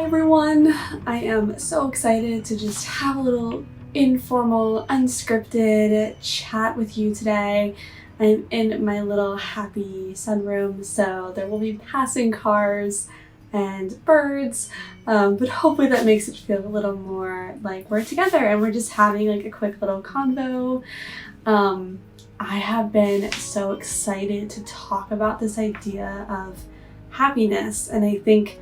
everyone! I am so excited to just have a little informal, unscripted chat with you today. I'm in my little happy sunroom, so there will be passing cars and birds, but hopefully that makes it feel a little more like we're together and we're just having like a quick little convo. I have been so excited to talk about this idea of happiness, and I think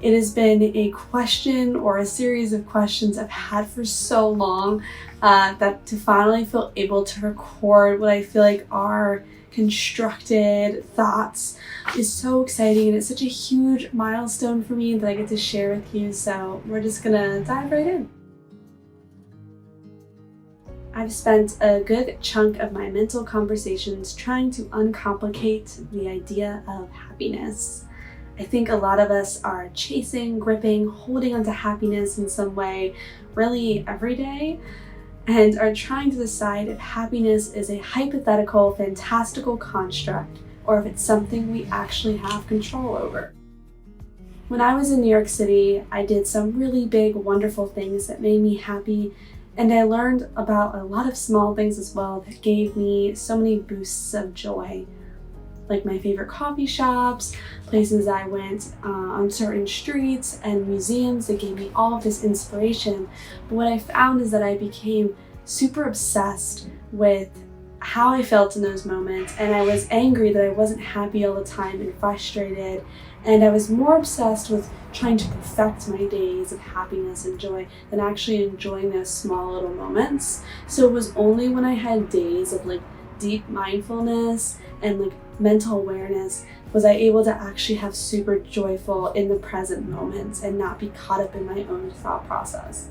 it has been a question or a series of questions I've had for so long that to finally feel able to record what I feel like are constructed thoughts is so exciting, and it's such a huge milestone for me that I get to share with you. So we're just gonna dive right in. I've spent a good chunk of my mental conversations trying to uncomplicate the idea of happiness. I think a lot of us are chasing, gripping, holding onto happiness in some way really every day, and are trying to decide if happiness is a hypothetical, fantastical construct or if it's something we actually have control over. When I was in New York City, I did some really big, wonderful things that made me happy, and I learned about a lot of small things as well that gave me so many boosts of joy. Like my favorite coffee shops, places I went on certain streets, and museums that gave me all of this inspiration. But what I found is that I became super obsessed with how I felt in those moments, and I was angry that I wasn't happy all the time and frustrated, and I was more obsessed with trying to perfect my days of happiness and joy than actually enjoying those small little moments. So it was only when I had days of like deep mindfulness and like mental awareness was I able to actually have super joyful in the present moments and not be caught up in my own thought process.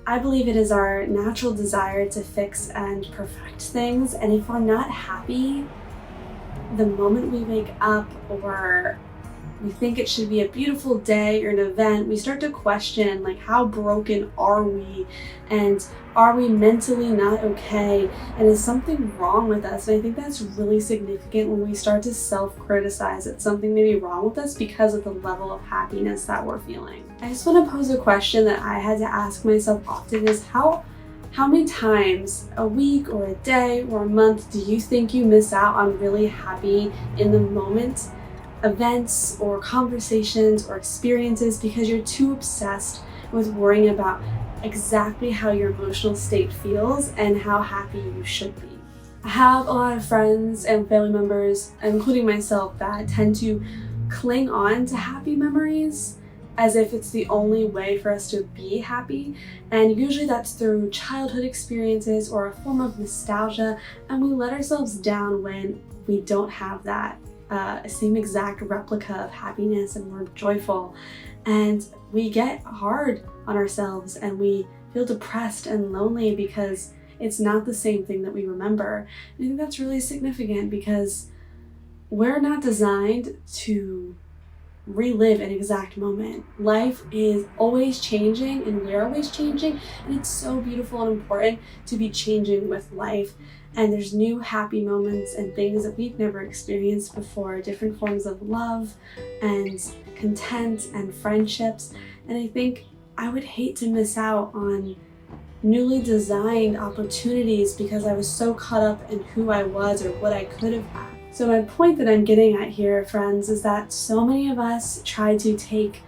I believe it is our natural desire to fix and perfect things, and if we're not happy the moment we wake up, or we think it should be a beautiful day or an event, we start to question like, how broken are we, and are we mentally not okay, and is something wrong with us? And I think that's really significant when we start to self-criticize that something may be wrong with us because of the level of happiness that we're feeling. I just want to pose a question that I had to ask myself often is how many times a week or a day or a month do you think you miss out on really happy in the moment events or conversations or experiences because you're too obsessed with worrying about exactly how your emotional state feels and how happy you should be? I have a lot of friends and family members, including myself, that tend to cling on to happy memories as if it's the only way for us to be happy, and usually that's through childhood experiences or a form of nostalgia, and we let ourselves down when we don't have that same exact replica of happiness and we're joyful, and we get hard on ourselves and we feel depressed and lonely because it's not the same thing that we remember. And I think that's really significant because we're not designed to relive an exact moment. Life is always changing and we're always changing, and it's so beautiful and important to be changing with life. And there's new happy moments and things that we've never experienced before, different forms of love and content and friendships. And I think I would hate to miss out on newly designed opportunities because I was so caught up in who I was or what I could have had. So my point that I'm getting at here, friends, is that so many of us try to take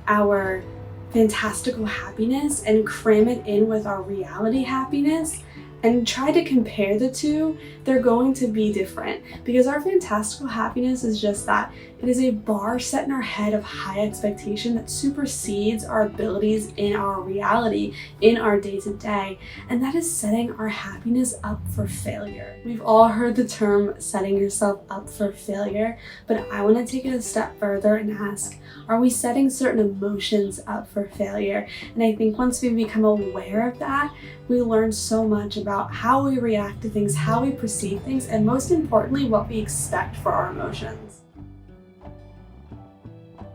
our fantastical happiness and cram it in with our reality happiness and try to compare the two. They're going to be different because our fantastical happiness is just that. It is a bar set in our head of high expectation that supersedes our abilities in our reality, in our day-to-day, and that is setting our happiness up for failure. We've all heard the term setting yourself up for failure, but I want to take it a step further and ask, are we setting certain emotions up for failure? And I think once we become aware of that, we learn so much about how we react to things, how we perceive things, and most importantly, what we expect for our emotions.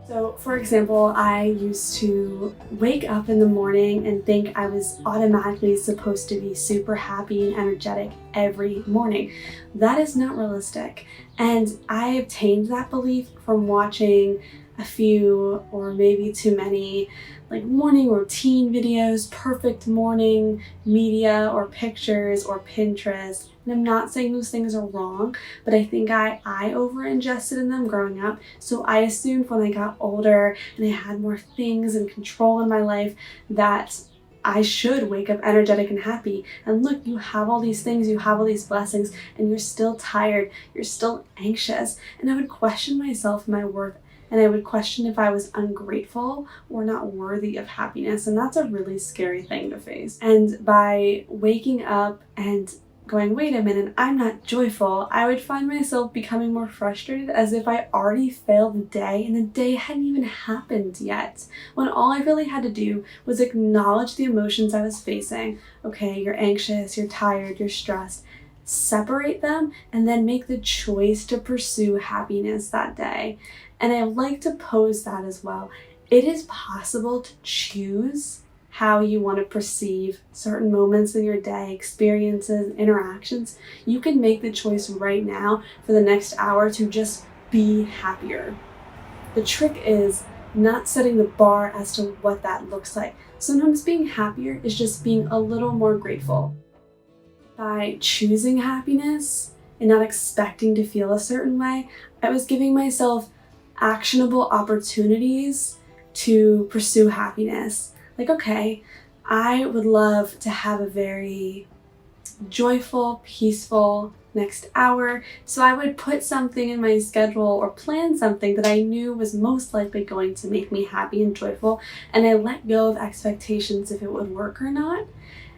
So, for example, I used to wake up in the morning and think I was automatically supposed to be super happy and energetic every morning. That is not realistic. And I obtained that belief from watching a few or maybe too many like morning routine videos, perfect morning media or pictures or Pinterest. And I'm not saying those things are wrong, but I think I over-ingested in them growing up. So I assumed when I got older and I had more things and control in my life that I should wake up energetic and happy. And look, you have all these things, you have all these blessings, and you're still tired, you're still anxious. And I would question myself and my worth, and I would question if I was ungrateful or not worthy of happiness. And that's a really scary thing to face. And by waking up and going, wait a minute, I'm not joyful, I would find myself becoming more frustrated as if I already failed the day and the day hadn't even happened yet. When all I really had to do was acknowledge the emotions I was facing. Okay, you're anxious, you're tired, you're stressed. Separate them and then make the choice to pursue happiness that day. And I like to pose that as well. It is possible to choose how you want to perceive certain moments in your day, experiences, interactions. You can make the choice right now for the next hour to just be happier. The trick is not setting the bar as to what that looks like. Sometimes being happier is just being a little more grateful. By choosing happiness and not expecting to feel a certain way, I was giving myself actionable opportunities to pursue happiness. Like, okay, I would love to have a very joyful, peaceful next hour. So I would put something in my schedule or plan something that I knew was most likely going to make me happy and joyful. And I let go of expectations if it would work or not.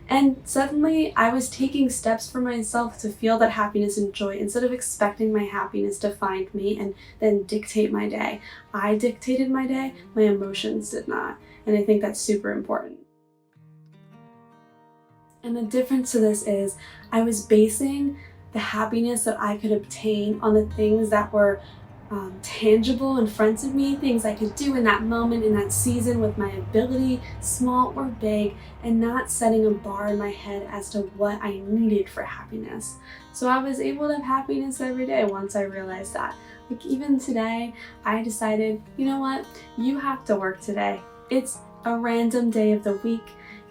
And suddenly I was taking steps for myself to feel that happiness and joy instead of expecting my happiness to find me and then dictate my day. I dictated my day, my emotions did not. And I think that's super important. And the difference to this is I was basing the happiness that I could obtain on the things that were tangible in front of me, things I could do in that moment, in that season with my ability, small or big, and not setting a bar in my head as to what I needed for happiness. So I was able to have happiness every day once I realized that. Like even today, I decided, you know what, you have to work today. It's a random day of the week.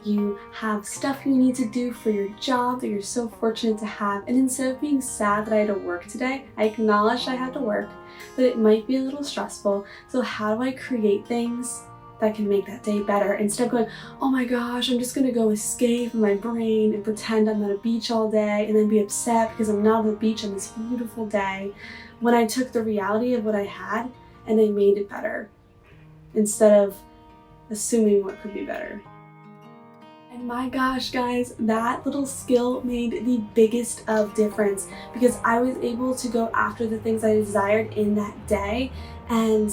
You have stuff you need to do for your job that you're so fortunate to have. And instead of being sad that I had to work today, I acknowledged I had to work, but it might be a little stressful. So how do I create things that can make that day better instead of going, oh my gosh, I'm just gonna go escape in my brain and pretend I'm at a beach all day and then be upset because I'm not at the beach on this beautiful day, when I took the reality of what I had and I made it better instead of assuming what could be better. And my gosh, guys, that little skill made the biggest of difference because I was able to go after the things I desired in that day and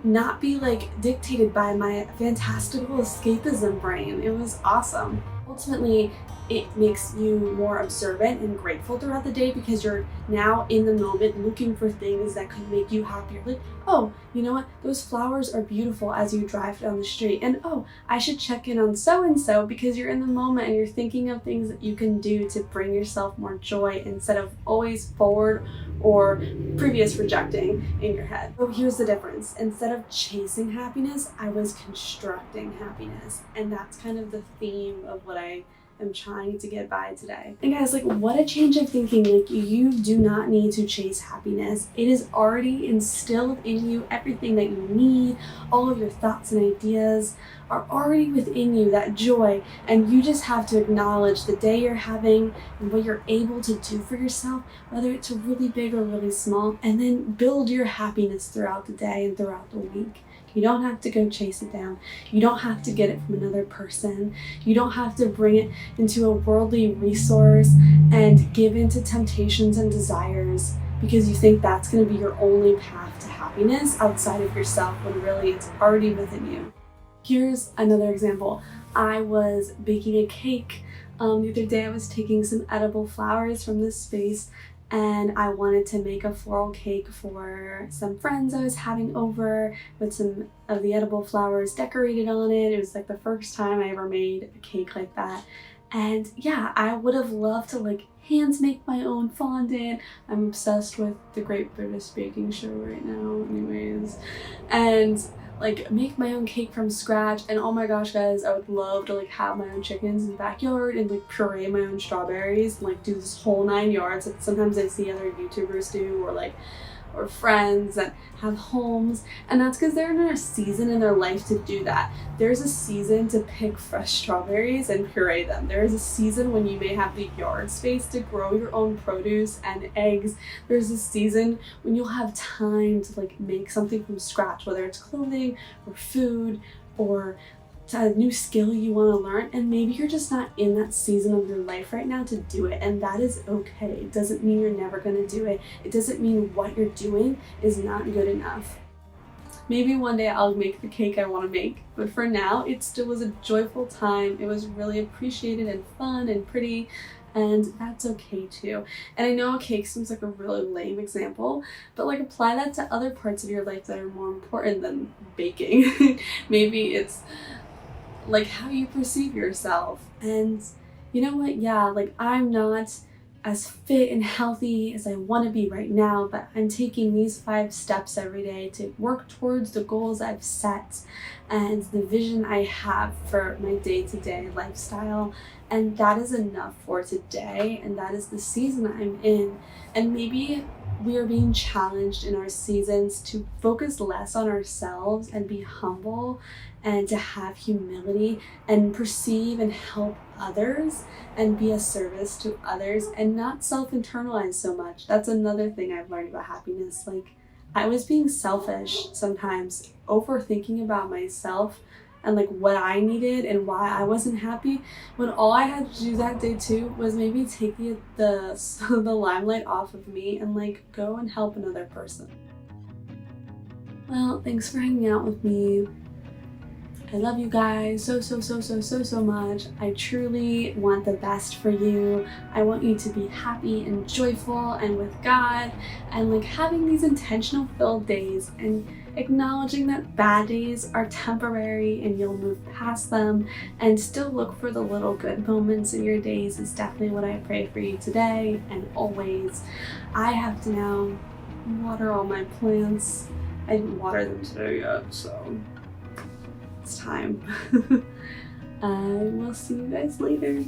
not be like dictated by my fantastical escapism brain. It was awesome. Ultimately, it makes you more observant and grateful throughout the day because you're now in the moment looking for things that could make you happier. Like, oh, you know what? Those flowers are beautiful as you drive down the street. And oh, I should check in on so-and-so because you're in the moment and you're thinking of things that you can do to bring yourself more joy instead of always forward or previous rejecting in your head. So here's the difference. Instead of chasing happiness, I was constructing happiness. And that's kind of the theme of what I am trying to get by today. And guys, like, what a change of thinking. Like, you do not need to chase happiness. It is already instilled in you. Everything that you need, all of your thoughts and ideas are already within you, that joy. And you just have to acknowledge the day you're having and what you're able to do for yourself, whether it's really big or really small, and then build your happiness throughout the day and throughout the week. You don't have to go chase it down. You don't have to get it from another person. You don't have to bring it into a worldly resource and give in to temptations and desires because you think that's going to be your only path to happiness outside of yourself when really it's already within you. Here's another example. I was baking a cake. The other day I was taking some edible flowers from this space and I wanted to make a floral cake for some friends I was having over with some of the edible flowers decorated on it. It was like the first time I ever made a cake like that. And yeah, I would have loved to like hands make my own fondant. I'm obsessed with the Great British Baking Show right now anyways. And like make my own cake from scratch. And oh my gosh guys, I would love to like have my own chickens in the backyard and like puree my own strawberries and like do this whole 9 yards that sometimes I see other YouTubers do, or friends that have homes, and that's because they're in a season in their life to do that. There's a season to pick fresh strawberries and puree them. There is a season when you may have the yard space to grow your own produce and eggs. There's a season when you'll have time to like make something from scratch, whether it's clothing or food or a new skill you want to learn, and maybe you're just not in that season of your life right now to do it, and that is okay. It doesn't mean you're never going to do it. It doesn't mean what you're doing is not good enough. Maybe one day I'll make the cake I want to make, but for now it still was a joyful time. It was really appreciated and fun and pretty, and that's okay too. And I know a cake seems like a really lame example, but like apply that to other parts of your life that are more important than baking. Maybe it's like how you perceive yourself. And you know what, yeah, like I'm not as fit and healthy as I want to be right now, but I'm taking these 5 steps every day to work towards the goals I've set and the vision I have for my day-to-day lifestyle, and that is enough for today, and that is the season I'm in. And maybe we are being challenged in our seasons to focus less on ourselves and be humble and to have humility and perceive and help others and be a service to others and not self-internalize so much. That's another thing I've learned about happiness. Like I was being selfish sometimes, overthinking about myself and like what I needed and why I wasn't happy, when all I had to do that day too was maybe take the limelight off of me and like go and help another person. Well, thanks for hanging out with me. I love you guys so much. I truly want the best for you. I want you to be happy and joyful and with God, and like having these intentional filled days and acknowledging that bad days are temporary and you'll move past them, and still look for the little good moments in your days is definitely what I pray for you today and always. I have to now water all my plants. I didn't water them today yet, so it's time. I will see you guys later.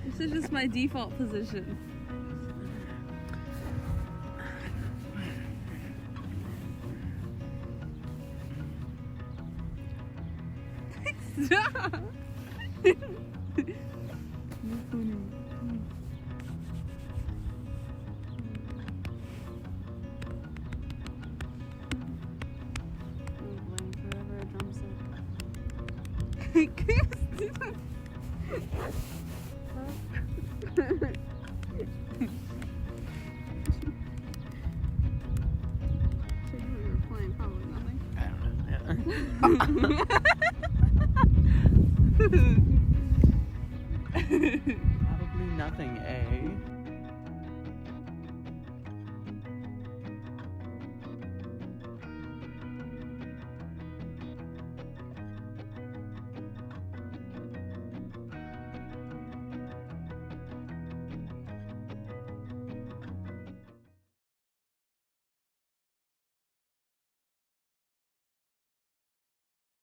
This is just my default position. Stop! Probably nothing, eh?